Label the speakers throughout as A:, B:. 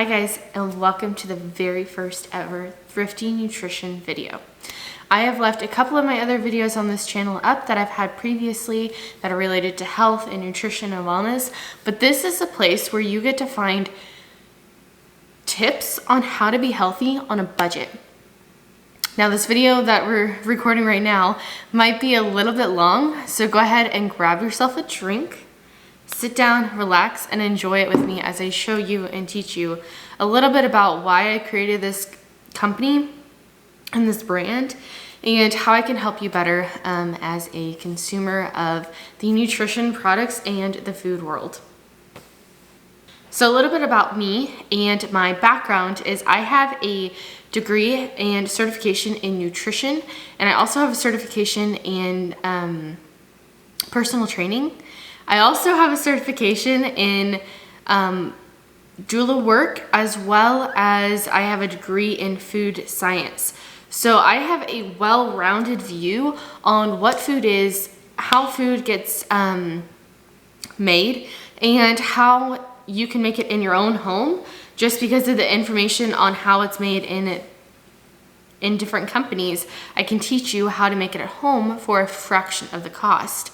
A: Hi guys, and welcome to the very first ever Thrifty nutrition video. I have left a couple of my other videos on this channel up that I've had previously that are related to health and nutrition and wellness, but this is a place where you get to find tips on how to be healthy on a budget. Now this video that we're recording right now might be a little bit long, so go ahead and grab yourself a drink. Sit down, relax, and enjoy it with me as I show you and teach you a little bit about why I created this company and this brand and how I can help you better as a consumer of the nutrition products and the food world. So a little bit about me and my background is I have a degree and certification in nutrition, and I also have a certification in personal training. I also have a certification in doula work, as well as I have a degree in food science. So I have a well-rounded view on what food is, how food gets made, and how you can make it in your own home, just because of the information on how it's made in different companies. I can teach you how to make it at home for a fraction of the cost.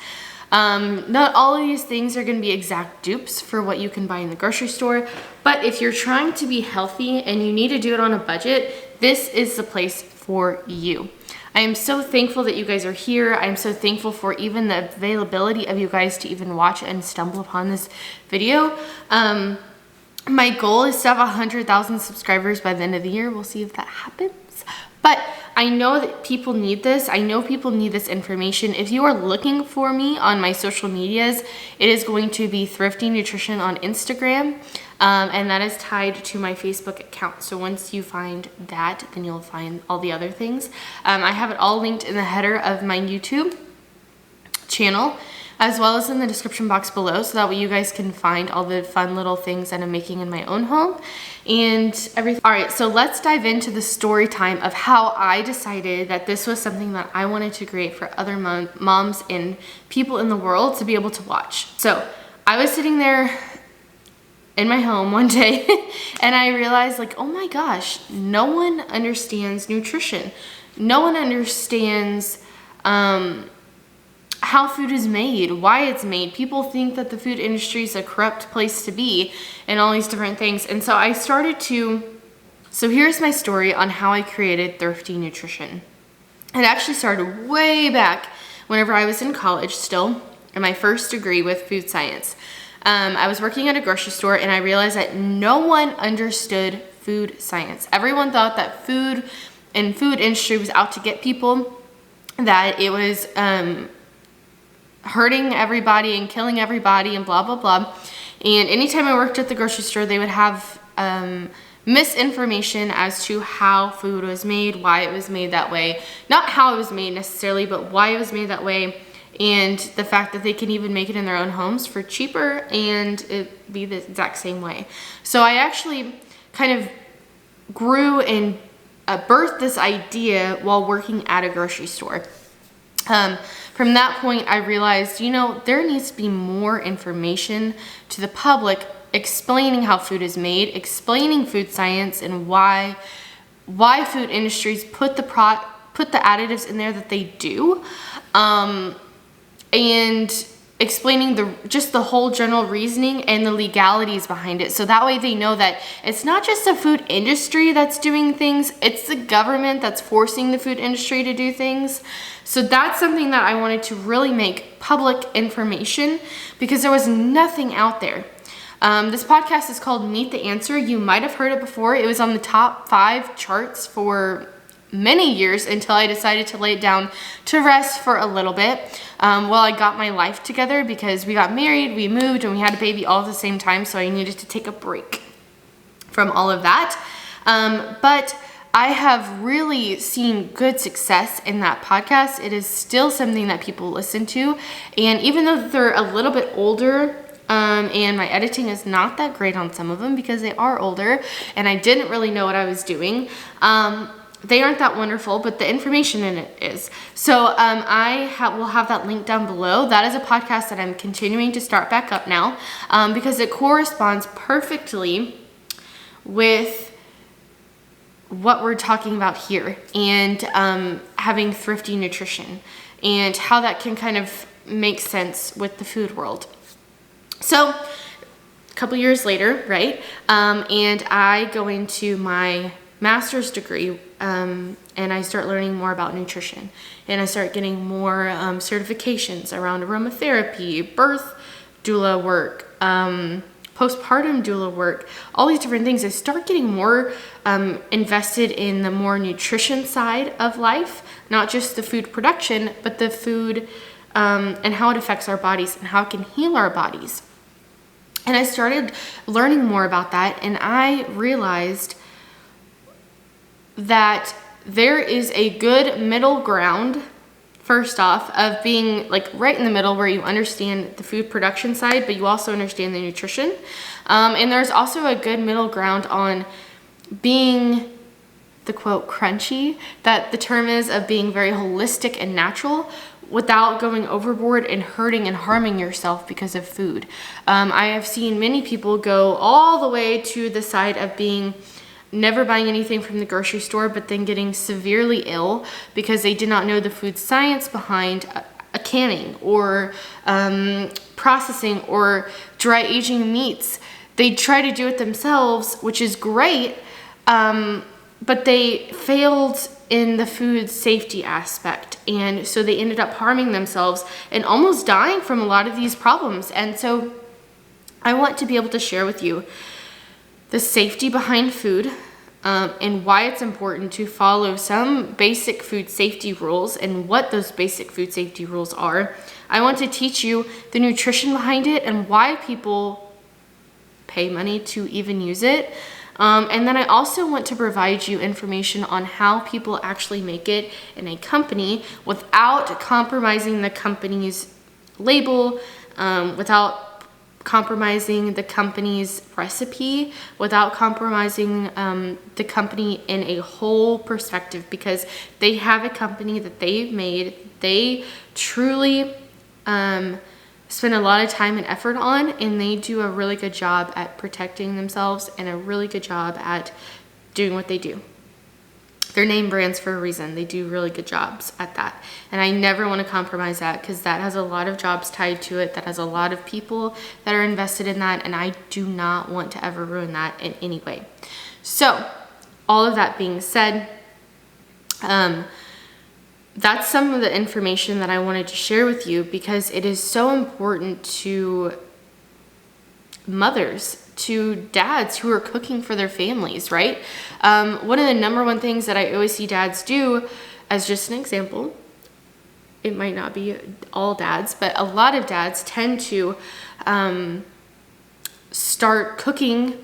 A: Not all of these things are going to be exact dupes for what you can buy in the grocery store, but if you're trying to be healthy and you need to do it on a budget, this is the place for you. I am so thankful that you guys are here. I'm so thankful for even the availability of you guys to even watch and stumble upon this video. My goal is to have 100,000 subscribers by the end of the year. We'll see if that happens. But I know that people need this. I know people need this information. If you are looking for me on my social medias, it is going to be Thrifty Nutrition on Instagram, and that is tied to my Facebook account. So once you find that, then you'll find all the other things. I have it all linked in the header of my YouTube channel, as well as in the description box below, so that way you guys can find all the fun little things that I'm making in my own home and everything. All right, so let's dive into the story time of how I decided that this was something that I wanted to create for other moms and people in the world to be able to watch. So I was sitting there in my home one day and I realized, like, oh my gosh, no one understands nutrition. No one understands how food is made, why it's made. People think that the food industry is a corrupt place to be and all these different things. And so I started to, so here's my story on how I created Thrifty Nutrition. It actually started way back whenever I was in college still, in my first degree with food science. I was working at a grocery store and I realized that no one understood food science. Everyone thought that food and food industry was out to get people, that it was hurting everybody and killing everybody and blah, blah, blah. And anytime I worked at the grocery store, they would have misinformation as to how food was made, why it was made that way. Not how it was made necessarily, but why it was made that way. And the fact that they can even make it in their own homes for cheaper and it be the exact same way. So I actually kind of grew and birthed this idea while working at a grocery store. From that point, I realized, you know, there needs to be more information to the public explaining how food is made, explaining food science and why food industries put the additives in there that they do, and explaining just the whole general reasoning and the legalities behind it. So that way they know that it's not just the food industry that's doing things, it's the government that's forcing the food industry to do things. So that's something that I wanted to really make public information because there was nothing out there. This podcast is called Meattheanswer. You might have heard it before. It was on the top 5 charts for many years until I decided to lay it down to rest for a little bit while I got my life together, because we got married, we moved, and we had a baby all at the same time, so I needed to take a break from all of that. But I have really seen good success in that podcast. It is still something that people listen to, and even though they're a little bit older, and my editing is not that great on some of them because they are older and I didn't really know what I was doing, they aren't that wonderful, but the information in it is. So will have that link down below. That is a podcast that I'm continuing to start back up now because it corresponds perfectly with what we're talking about here, and having thrifty nutrition, and how that can kind of make sense with the food world. So a couple years later, right, and I go into my master's degree, and I start learning more about nutrition, and I start getting more certifications around aromatherapy, birth doula work, postpartum doula work, all these different things. I start getting more invested in the more nutrition side of life, not just the food production, but the food and how it affects our bodies and how it can heal our bodies. And I started learning more about that, and I realized that there is a good middle ground, first off, of being like right in the middle where you understand the food production side, but you also understand the nutrition. And there's also a good middle ground on being the quote crunchy, that the term is, of being very holistic and natural without going overboard and hurting and harming yourself because of food. I have seen many people go all the way to the side of being never buying anything from the grocery store, but then getting severely ill because they did not know the food science behind a canning or processing or dry aging meats. They try to do it themselves, which is great, but they failed in the food safety aspect. And so they ended up harming themselves and almost dying from a lot of these problems. And so I want to be able to share with you the safety behind food, and why it's important to follow some basic food safety rules and what those basic food safety rules are. I want to teach you the nutrition behind it and why people pay money to even use it. And then I also want to provide you information on how people actually make it in a company without compromising the company's label, without compromising the company's recipe, without compromising the company in a whole perspective, because they have a company that they've made, they truly spend a lot of time and effort on, and they do a really good job at protecting themselves and a really good job at doing what they do. They're name brands for a reason. They do really good jobs at that. And I never want to compromise that, because that has a lot of jobs tied to it. That has a lot of people that are invested in that. And I do not want to ever ruin that in any way. So all of that being said, that's some of the information that I wanted to share with you, because it is so important to mothers, to dads who are cooking for their families, right? One of the number one things that I always see dads do, as just an example, it might not be all dads, but a lot of dads tend to start cooking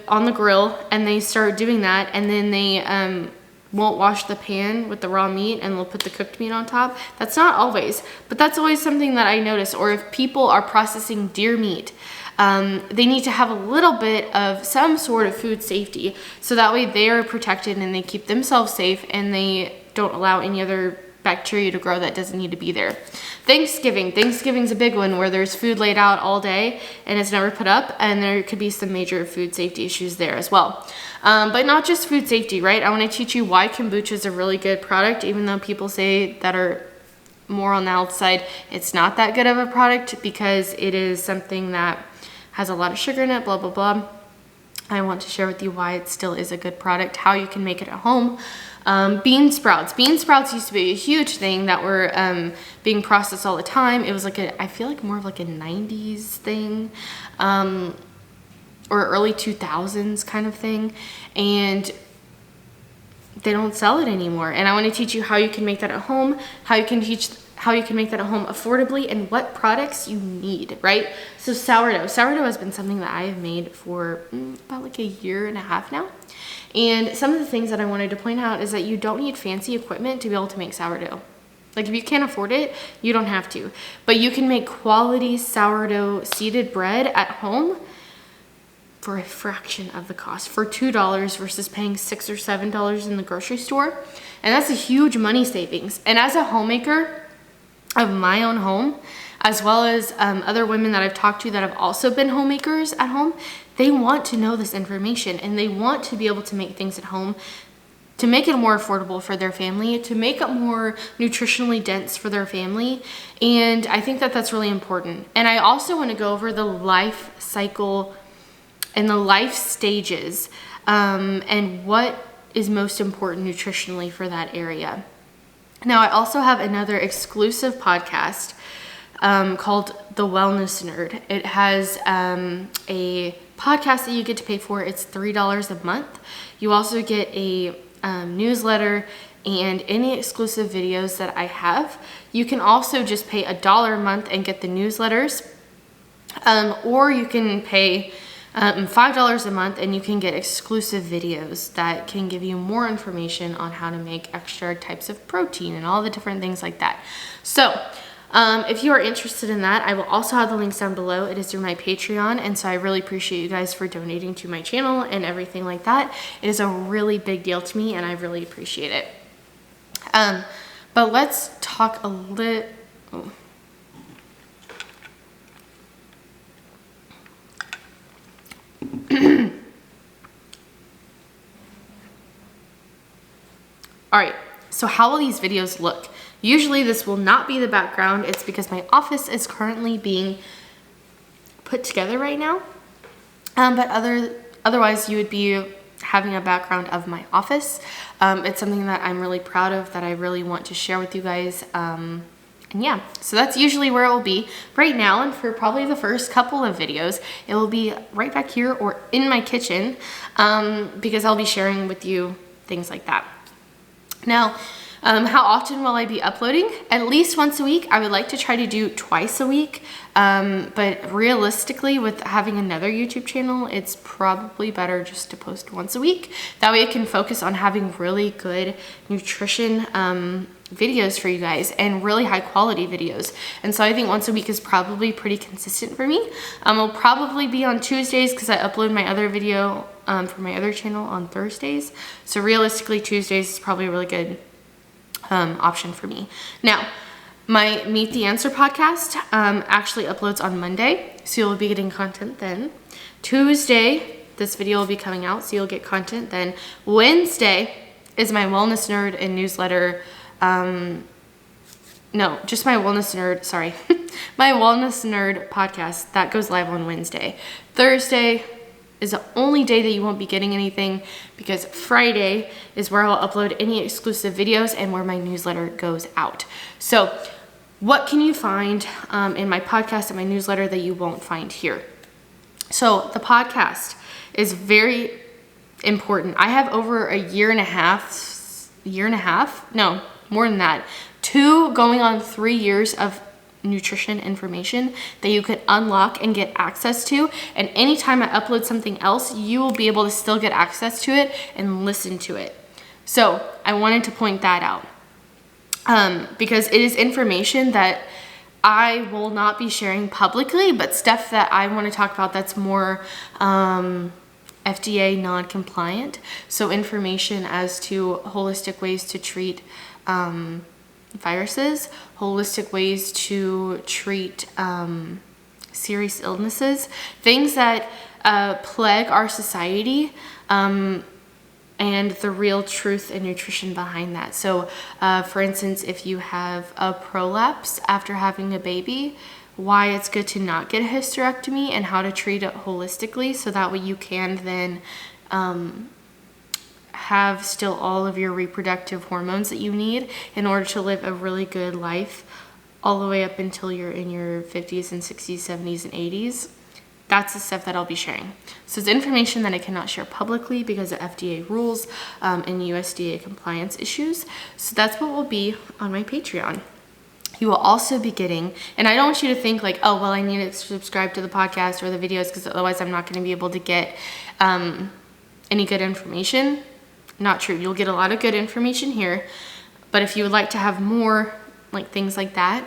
A: on the grill, and they start doing that, and then they won't wash the pan with the raw meat, and they'll put the cooked meat on top. That's not always, but that's always something that I notice. Or if people are processing deer meat, they need to have a little bit of some sort of food safety, so that way they are protected and they keep themselves safe, and they don't allow any other bacteria to grow that doesn't need to be there. Thanksgiving's a big one, where there's food laid out all day and it's never put up, and there could be some major food safety issues there as well. But not just food safety, right? I want to teach you why kombucha is a really good product, even though people say that are more on the outside, it's not that good of a product, because it is something that has a lot of sugar in it, blah, blah, blah. I want to share with you why it still is a good product, how you can make it at home. Bean sprouts. Bean sprouts used to be a huge thing that were being processed all the time. It was like I feel like more of like a 90s thing, or early 2000s kind of thing. And they don't sell it anymore. And I want to teach you how you can make that at home, how you can make that at home affordably, and what products you need, right? So sourdough. Sourdough has been something that I have made for about like a year and a half now. And some of the things that I wanted to point out is that you don't need fancy equipment to be able to make sourdough. Like if you can't afford it, you don't have to. But you can make quality sourdough seeded bread at home for a fraction of the cost, for $2 versus paying $6 or $7 in the grocery store. And that's a huge money savings. And as a homemaker of my own home, as well as other women that I've talked to that have also been homemakers at home, they want to know this information, and they want to be able to make things at home to make it more affordable for their family, to make it more nutritionally dense for their family. And I think that that's really important. And I also want to go over the life cycle and the life stages, and what is most important nutritionally for that area. Now, I also have another exclusive podcast called The Wellness Nerd. It has a podcast that you get to pay for. It's $3 a month. You also get a newsletter and any exclusive videos that I have. You can also just pay $1 a month and get the newsletters, or you can pay $5 a month and you can get exclusive videos that can give you more information on how to make extra types of protein and all the different things like that. So if you are interested in that, I will also have the links down below. It is through my Patreon, and so I really appreciate you guys for donating to my channel and everything like that. It is a really big deal to me, and I really appreciate it. But let's talk a little... All right, so how will these videos look? Usually this will not be the background. It's because my office is currently being put together right now. But otherwise you would be having a background of my office. It's something that I'm really proud of, that I really want to share with you guys. And yeah, so that's usually where it will be right now. And for probably the first couple of videos, it will be right back here or in my kitchen, because I'll be sharing with you things like that. Now, how often will I be uploading? At least once a week. I would like to try to do twice a week, but realistically, with having another YouTube channel, it's probably better just to post once a week. That way I can focus on having really good nutrition videos for you guys, and really high quality videos. And so I think once a week is probably pretty consistent for me. It'll probably be on Tuesdays because I upload my other video for my other channel on Thursdays. So realistically, Tuesdays is probably a really good option for me. Now, my Meattheanswer podcast actually uploads on Monday, so you'll be getting content then. Tuesday, this video will be coming out, so you'll get content then. Wednesday is my Wellness Nerd and newsletter. No, just my Wellness Nerd, sorry. My Wellness Nerd podcast, that goes live on Wednesday. Thursday is the only day that you won't be getting anything, because Friday is where I'll upload any exclusive videos and where my newsletter goes out. So what can you find in my podcast and my newsletter that you won't find here? So the podcast is very important. I have over a year and a half, no, more than that, 2 going on 3 years of nutrition information that you can unlock and get access to. And anytime I upload something else, you will be able to still get access to it and listen to it. So I wanted to point that out because it is information that I will not be sharing publicly, but stuff that I want to talk about that's more FDA non-compliant. So information as to holistic ways to treat viruses, holistic ways to treat serious illnesses, things that plague our society, and the real truth and nutrition behind that. So for instance, if you have a prolapse after having a baby, why it's good to not get a hysterectomy and how to treat it holistically, so that way you can then have still all of your reproductive hormones that you need in order to live a really good life all the way up until you're in your 50s and 60s, 70s, and 80s. That's the stuff that I'll be sharing. So it's information that I cannot share publicly because of FDA rules and USDA compliance issues. So that's what will be on my Patreon. You will also be getting, and I don't want you to think like, oh, well, I need to subscribe to the podcast or the videos because otherwise I'm not going to be able to get any good information. Not true. You'll get a lot of good information here, but if you would like to have more like things like that,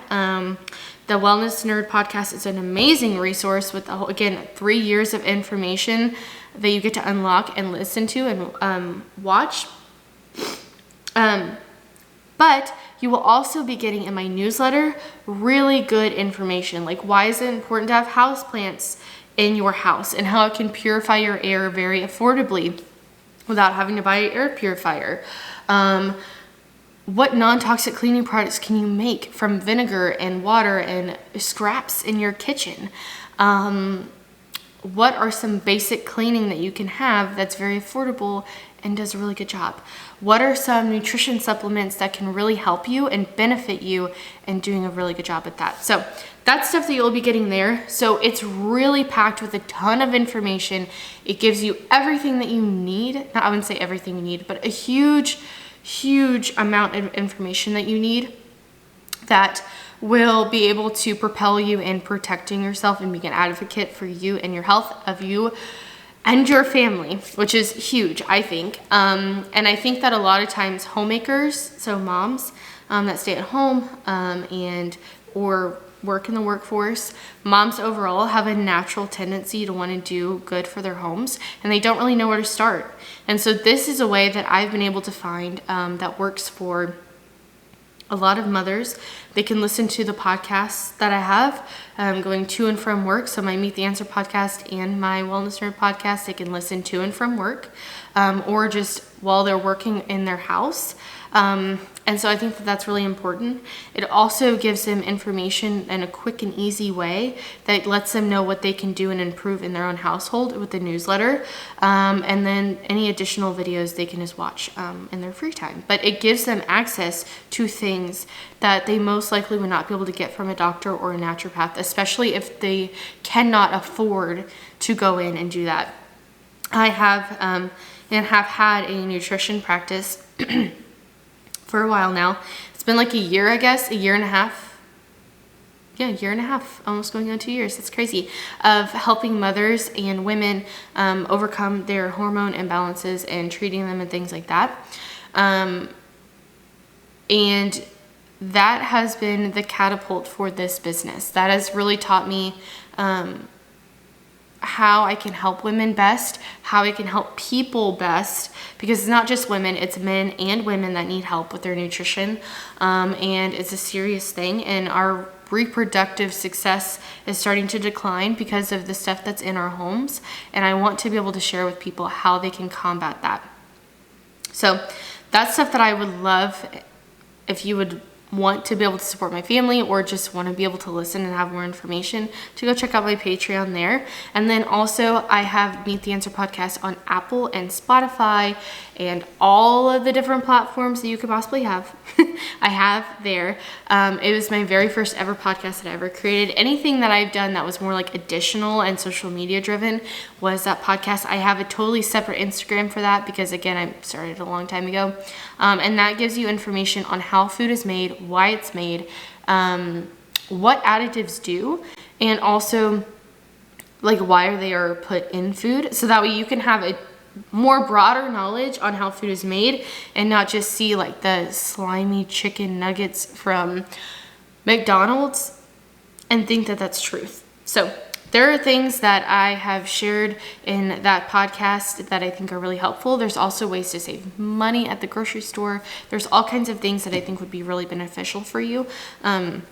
A: the Wellness Nerd podcast is an amazing resource with, again, 3 years of information that you get to unlock and listen to and watch. But you will also be getting in my newsletter really good information, like why is it important to have houseplants in your house and how it can purify your air very affordably without having to buy an air purifier. What non-toxic cleaning products can you make from vinegar and water and scraps in your kitchen? What are some basic cleaning that you can have that's very affordable and does a really good job? What are some nutrition supplements that can really help you and benefit you and doing a really good job at that? So that's stuff that you'll be getting there. So it's really packed with a ton of information. It gives you everything that you need. I wouldn't say everything you need, but a huge amount of information that you need that will be able to propel you in protecting yourself and being an advocate for you and your health of you and your family, which is huge, I think. And I think that a lot of times homemakers, so moms that stay at home or work in the workforce, moms overall have a natural tendency to want to do good for their homes, and they don't really know where to start. And so this is a way that I've been able to find that works for a lot of mothers. They can listen to the podcasts that I have going to and from work. So my Meattheanswer podcast and my Wellness Nerd podcast, they can listen to and from work or just while they're working in their house. And so I think that that's really important. It also gives them information in a quick and easy way that lets them know what they can do and improve in their own household with the newsletter. And then any additional videos they can just watch in their free time. But it gives them access to things that they most likely would not be able to get from a doctor or a naturopath, especially if they cannot afford to go in and do that. I have and have had a nutrition practice for a while now. It's been like a year, I guess, a year and a half. Yeah, a year and a half, almost going on 2 years. That's crazy. Of helping mothers and women overcome their hormone imbalances and treating them and things like that. And that has been the catapult for this business. That has really taught me how I can help women best, how I can help people best, because it's not just women, it's men and women that need help with their nutrition, and it's a serious thing, and our reproductive success is starting to decline because of the stuff that's in our homes, and I want to be able to share with people how they can combat that. So that's stuff that I would love if you would want to be able to support my family or just want to be able to listen and have more information, to go check out my Patreon there. And then also I have Meattheanswer podcast on Apple and Spotify and all of the different platforms that you could possibly have. I have there. It was my very first ever podcast that I ever created. Anything that I've done that was more like additional and social media driven was that podcast. I have a totally separate Instagram for that because, again, I started a long time ago. And that gives you information on how food is made, why it's made, what additives do, and also like why they are put in food. So that way you can have a more broader knowledge on how food is made and not just see like the slimy chicken nuggets from McDonald's and think that that's truth. So there are things that I have shared in that podcast that I think are really helpful. There's also ways to save money at the grocery store. There's all kinds of things that I think would be really beneficial for you on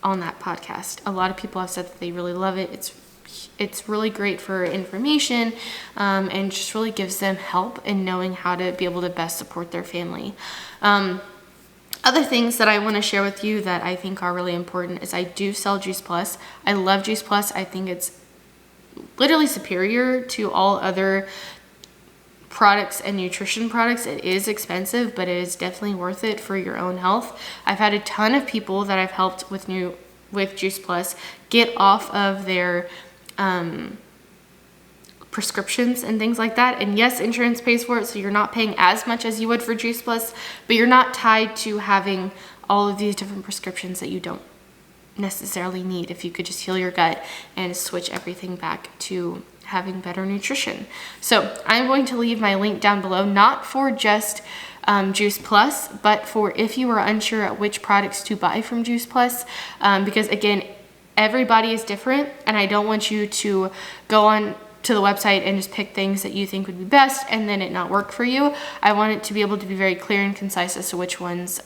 A: that podcast. A lot of people have said that they really love it. It's really great for information and just really gives them help in knowing how to be able to best support their family. Other things that I want to share with you that I think are really important is I do sell Juice Plus. I love Juice Plus. I think it's literally superior to all other products and nutrition products. It is expensive, but it is definitely worth it for your own health. I've had a ton of people that I've helped with Juice Plus get off of their prescriptions and things like that. And yes, insurance pays for it, so you're not paying as much as you would for Juice Plus, but you're not tied to having all of these different prescriptions that you don't necessarily need if you could just heal your gut and switch everything back to having better nutrition. So I'm going to leave my link down below, not for just Juice Plus, but for if you are unsure at which products to buy from Juice Plus, because again, everybody is different, and I don't want you to go on to the website and just pick things that you think would be best and then it not work for you. I want it to be able to be very clear and concise as to which ones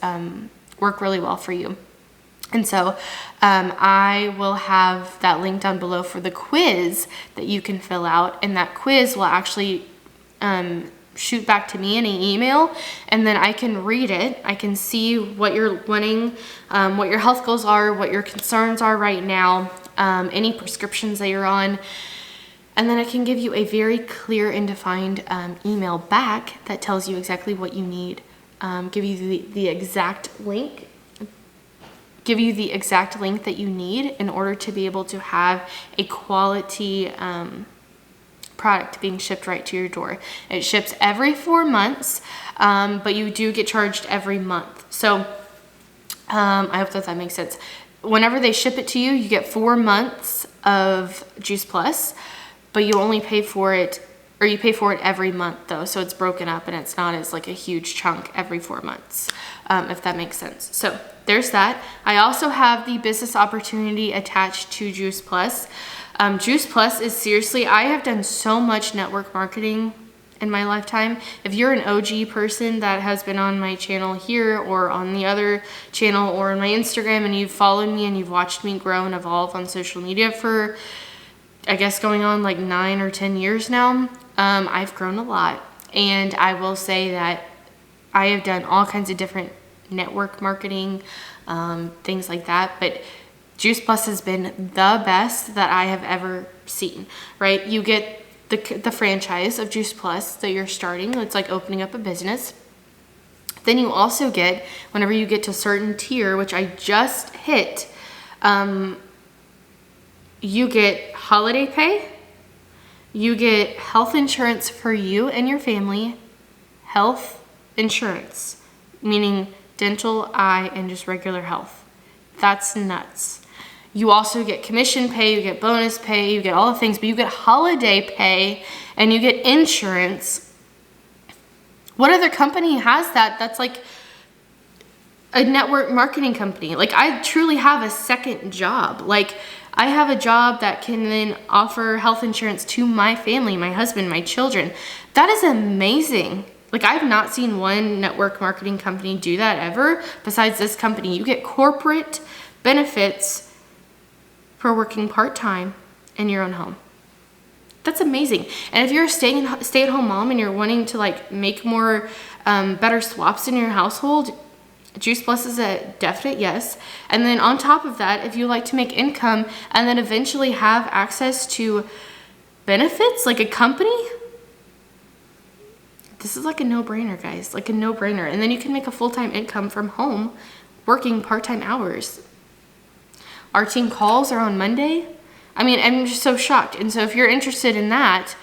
A: work really well for you. And so I will have that link down below for the quiz that you can fill out. And that quiz will actually shoot back to me in an email, and then I can read it. I can see what you're wanting, what your health goals are, what your concerns are right now, any prescriptions that you're on. And then I can give you a very clear and defined email back that tells you exactly what you need, give you the exact link that you need in order to be able to have a quality product being shipped right to your door. It ships every 4 months, but you do get charged every month. So I hope that makes sense. Whenever they ship it to you, you get 4 months of Juice Plus, but you only pay for it, or you pay for it every month though. So it's broken up and it's not as like a huge chunk every 4 months, if that makes sense. So there's that. I also have the business opportunity attached to Juice Plus. Juice Plus is seriously, I have done so much network marketing in my lifetime. If you're an OG person that has been on my channel here or on the other channel or on my Instagram, and you've followed me and you've watched me grow and evolve on social media for, I guess, going on like 9 or 10 years now, I've grown a lot. And I will say that I have done all kinds of different network marketing, things like that. But Juice Plus has been the best that I have ever seen, right? You get the franchise of Juice Plus that you're starting. It's like opening up a business. Then you also get, whenever you get to certain tier, which I just hit, you get holiday pay, you get health insurance for you and your family, health insurance, meaning dental, eye, and just regular health. That's nuts. You also get commission pay, you get bonus pay, you get all the things, but you get holiday pay and you get insurance. What other company has that? That's like a network marketing company. Like, I truly have a second job. Like, I have a job that can then offer health insurance to my family, my husband, my children. That is amazing. Like, I've not seen one network marketing company do that ever besides this company. You get corporate benefits for working part-time in your own home. That's amazing. And if you're a stay-at-home mom and you're wanting to like make more better swaps in your household, Juice Plus is a definite yes. And then on top of that, if you like to make income and then eventually have access to benefits like a company, this is like a no-brainer, guys, like a no-brainer. And then you can make a full-time income from home working part-time hours. Our team calls are on Monday. I mean, I'm just so shocked. And so if you're interested in that,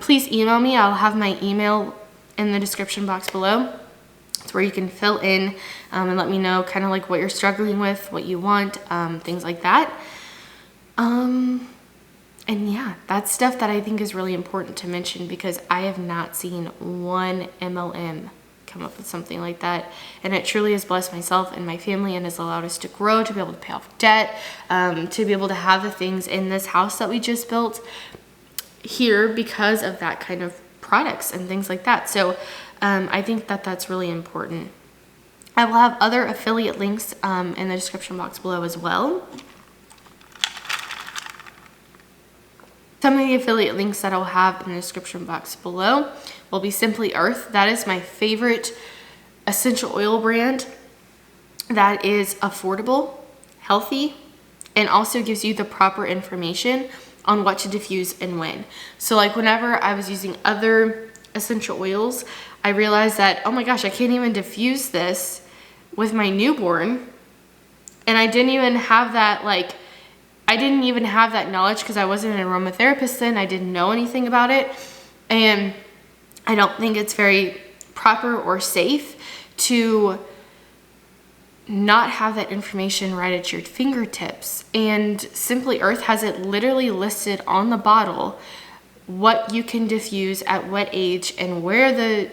A: please email me. I'll have my email in the description box below. It's where you can fill in and let me know kind of like what you're struggling with, what you want, things like that. And yeah, that's stuff that I think is really important to mention because I have not seen one MLM come up with something like that. And it truly has blessed myself and my family and has allowed us to grow, to be able to pay off debt, to be able to have the things in this house that we just built here because of that kind of products and things like that. So I think that that's really important. I will have other affiliate links in the description box below as well. Some of the affiliate links that I'll have in the description box below will be Simply Earth. That is my favorite essential oil brand that is affordable, healthy, and also gives you the proper information on what to diffuse and when. So like whenever I was using other essential oils, I realized that, oh my gosh, I can't even diffuse this with my newborn. And I didn't even have that, like, I didn't even have that knowledge because I wasn't an aromatherapist then. I didn't know anything about it. And I don't think it's very proper or safe to not have that information right at your fingertips. And Simply Earth has it literally listed on the bottle what you can diffuse at what age and where the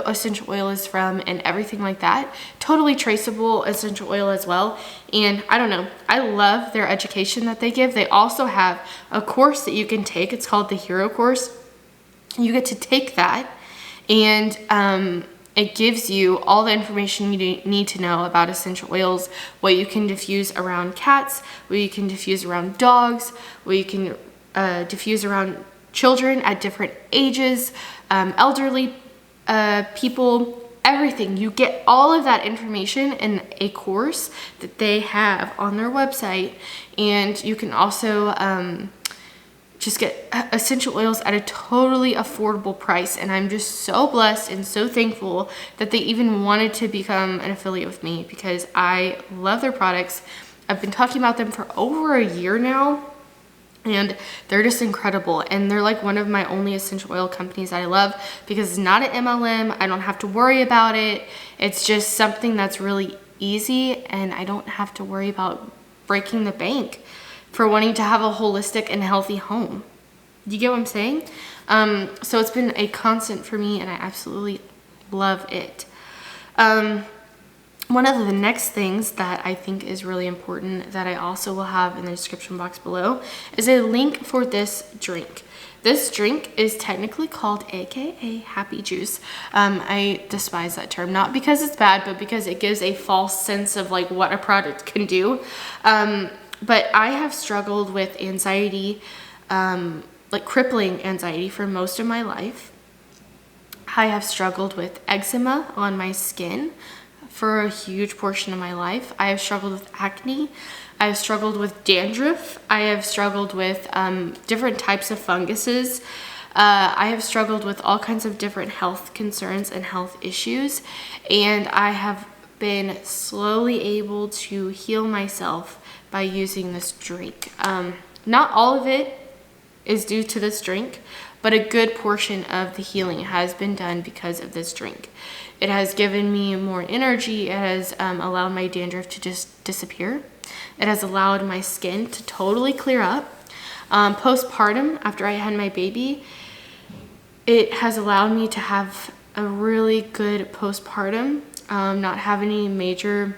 A: essential oil is from and everything like that. Totally traceable essential oil as well. And I don't know, I love their education that they give. They also have a course that you can take. It's called the Hero Course. You get to take that and it gives you all the information you need to know about essential oils, what you can diffuse around cats, what you can diffuse around dogs, what you can diffuse around children at different ages, elderly people, everything. You get all of that information in a course that they have on their website, and you can also just get essential oils at a totally affordable price. And I'm just so blessed and so thankful that they even wanted to become an affiliate with me, because I love their products. I've been talking about them for over a year now, and they're just incredible. And they're like one of my only essential oil companies that I love, because it's not an MLM. I don't have to worry about it. It's just something that's really easy, and I don't have to worry about breaking the bank for wanting to have a holistic and healthy home. You get what I'm saying? So it's been a constant for me, and I absolutely love it. One of the next things that I think is really important that I also will have in the description box below is a link for this drink. This drink is technically called AKA Happy Juice. I despise that term, not because it's bad, but because it gives a false sense of like what a product can do. But I have struggled with anxiety, like crippling anxiety, for most of my life. I have struggled with eczema on my skin for a huge portion of my life. I have struggled with acne. I have struggled with dandruff. I have struggled with different types of funguses. I have struggled with all kinds of different health concerns and health issues. And I have been slowly able to heal myself by using this drink. Not all of it is due to this drink, but a good portion of the healing has been done because of this drink. It has given me more energy. It has allowed my dandruff to just disappear. It has allowed my skin to totally clear up. Postpartum, after I had my baby, it has allowed me to have a really good postpartum, not have any major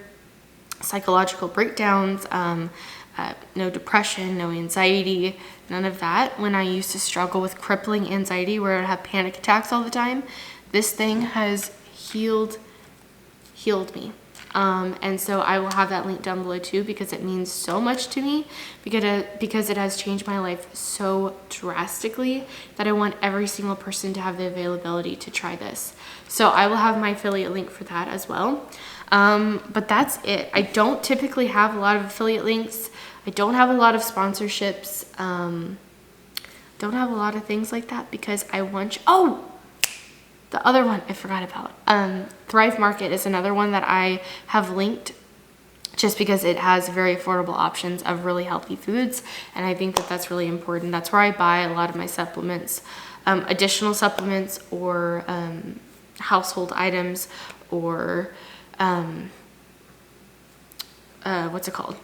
A: psychological breakdowns, no depression, no anxiety, none of that. When I used to struggle with crippling anxiety where I'd have panic attacks all the time, this thing has healed me. And so I will have that link down below too, because it means so much to me, because it has changed my life so drastically that I want every single person to have the availability to try this. So I will have my affiliate link for that as well. But that's it. I don't typically have a lot of affiliate links. I don't have a lot of sponsorships. Don't have a lot of things like that, because I want you. Oh, the other one I forgot about. Thrive Market is another one that I have linked, just because it has very affordable options of really healthy foods. And I think that that's really important. That's where I buy a lot of my supplements, additional supplements, or household items, or what's it called?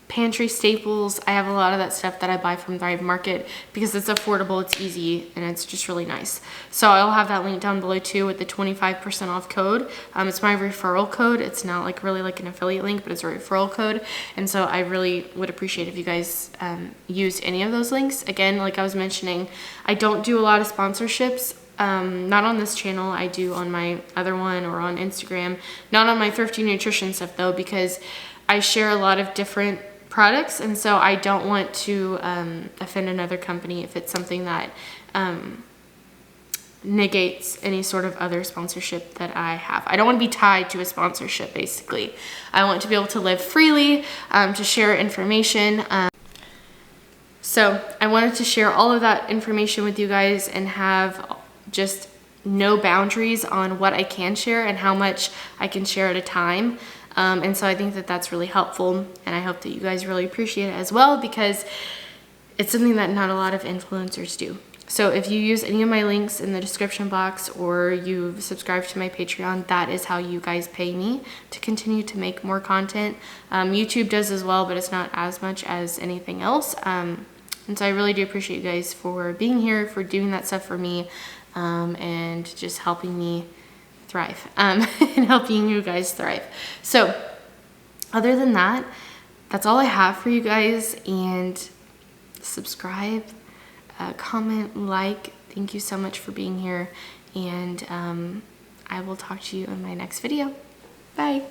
A: Pantry staples. I have a lot of that stuff that I buy from Thrive Market because it's affordable, it's easy, and it's just really nice. So I'll have that link down below too with the 25% off code. It's my referral code. It's not like really like an affiliate link, but it's a referral code. And so I really would appreciate if you guys use any of those links. Again, like I was mentioning, I don't do a lot of sponsorships. Not on this channel. I do on my other one or on Instagram. Not on my Thrifty Nutrition stuff though, because I share a lot of different products, and so I don't want to offend another company if it's something that negates any sort of other sponsorship that I have. I don't want to be tied to a sponsorship, basically. I want to be able to live freely, to share information. So I wanted to share all of that information with you guys and have just no boundaries on what I can share and how much I can share at a time. And so I think that that's really helpful, and I hope that you guys really appreciate it as well, because it's something that not a lot of influencers do. So if you use any of my links in the description box, or you've subscribed to my Patreon, that is how you guys pay me to continue to make more content. YouTube does as well, but it's not as much as anything else. And so I really do appreciate you guys for being here, for doing that stuff for me, and just helping me thrive, and helping you guys thrive. So other than that, that's all I have for you guys. And subscribe, comment, like. Thank you so much for being here, and I will talk to you in my next video. Bye.